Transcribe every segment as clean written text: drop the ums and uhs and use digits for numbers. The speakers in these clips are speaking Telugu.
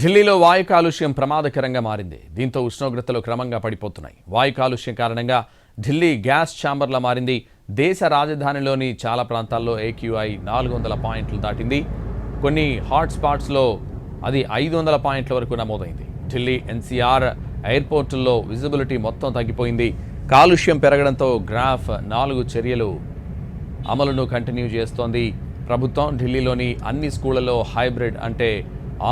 ఢిల్లీలో వాయు కాలుష్యం ప్రమాదకరంగా మారింది. దీంతో ఉష్ణోగ్రతలు క్రమంగా పడిపోతున్నాయి. వాయు కాలుష్యం కారణంగా ఢిల్లీ గ్యాస్ ఛాంబర్లా మారింది. దేశ రాజధానిలోని చాలా ప్రాంతాల్లో AQI 400 పాయింట్లు దాటింది. కొన్ని హాట్ స్పాట్స్లో అది 500 పాయింట్ల వరకు నమోదైంది. ఢిల్లీ NCR ఎయిర్పోర్టుల్లో విజిబిలిటీ మొత్తం తగ్గిపోయింది. కాలుష్యం పెరగడంతో గ్రాఫ్ 4 చర్యలు అమలును కంటిన్యూ చేస్తోంది ప్రభుత్వం. ఢిల్లీలోని అన్ని స్కూళ్లలో హైబ్రిడ్ అంటే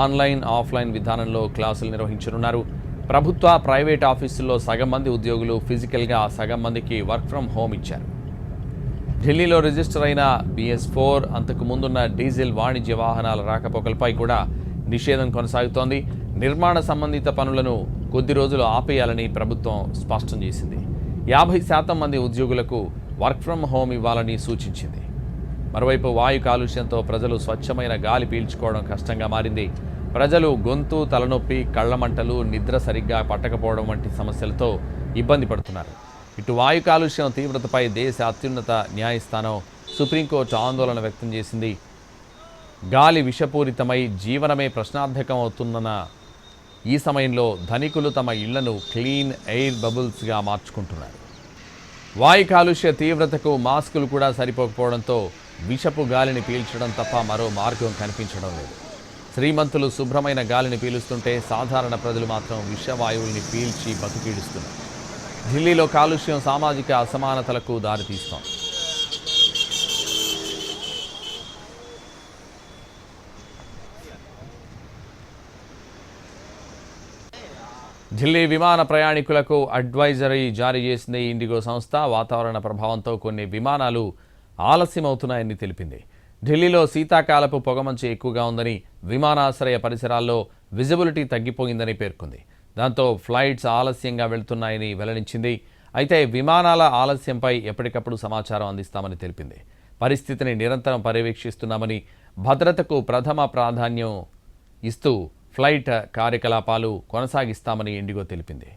ఆన్లైన్ ఆఫ్లైన్ విధానంలో క్లాసులు నిర్వహించనున్నారు. ప్రభుత్వ ప్రైవేట్ ఆఫీసుల్లో సగం మంది ఉద్యోగులు ఫిజికల్గా, సగం మందికి వర్క్ ఫ్రం హోమ్ ఇచ్చారు. ఢిల్లీలో రిజిస్టర్ అయిన BS4 అంతకు ముందున్న డీజిల్ వాణిజ్య వాహనాల రాకపోకలపై కూడా నిషేధం కొనసాగుతోంది. నిర్మాణ సంబంధిత పనులను కొద్ది రోజులు ఆపేయాలని ప్రభుత్వం స్పష్టం చేసింది. 50% మంది ఉద్యోగులకు వర్క్ ఫ్రం హోమ్ ఇవ్వాలని సూచించింది. మరోవైపు వాయు కాలుష్యంతో ప్రజలు స్వచ్ఛమైన గాలి పీల్చుకోవడం కష్టంగా మారింది. ప్రజలు గొంతు, తలనొప్పి, కళ్లమంటలు, నిద్ర సరిగ్గా పట్టకపోవడం వంటి సమస్యలతో ఇబ్బంది పడుతున్నారు. ఇటు వాయు కాలుష్యం తీవ్రతపై దేశ అత్యున్నత న్యాయస్థానం సుప్రీంకోర్టు ఆందోళన వ్యక్తం చేసింది. గాలి విషపూరితమై జీవనమే ప్రశ్నార్థకం అవుతున్న ఈ సమయంలో ధనికులు తమ ఇళ్లను క్లీన్ ఎయిర్ బబుల్స్గా మార్చుకుంటున్నారు. వాయు కాలుష్య తీవ్రతకు మాస్కులు కూడా సరిపోకపోవడంతో విషపు గాలిని పీల్చడం తప్ప మరో మార్గం కనిపించడం లేదు. శ్రీమంతులు శుభ్రమైన గాలిని పీలుస్తుంటే సాధారణ ప్రజలు మాత్రం విషవాయువుల్ని పీల్చి బతుకీడుస్తున్నారు. ఢిల్లీలో కాలుష్యం సామాజిక అసమానతలకు దారితీస్తోంది. ఢిల్లీ విమాన ప్రయాణికులకు అడ్వైజరీ జారీ చేసింది ఇండిగో సంస్థ. వాతావరణ ప్రభావంతో కొన్ని విమానాలు ఆలస్యమవుతున్నాయని తెలిపింది. ఢిల్లీలో శీతాకాలపు పొగమంచు ఎక్కువగా ఉందని, విమానాశ్రయ పరిసరాల్లో విజిబిలిటీ తగ్గిపోయిందని పేర్కొంది. దాంతో ఫ్లైట్స్ ఆలస్యంగా వెళ్తున్నాయని వెల్లడించింది. అయితే విమానాల ఆలస్యంపై ఎప్పటికప్పుడు సమాచారం అందిస్తామని తెలిపింది. పరిస్థితిని నిరంతరం పర్యవేక్షిస్తున్నామని, భద్రతకు ప్రథమ ప్రాధాన్యం ఇస్తూ ఫ్లైట్ కార్యకలాపాలు కొనసాగిస్తామని ఇండిగో తెలిపింది.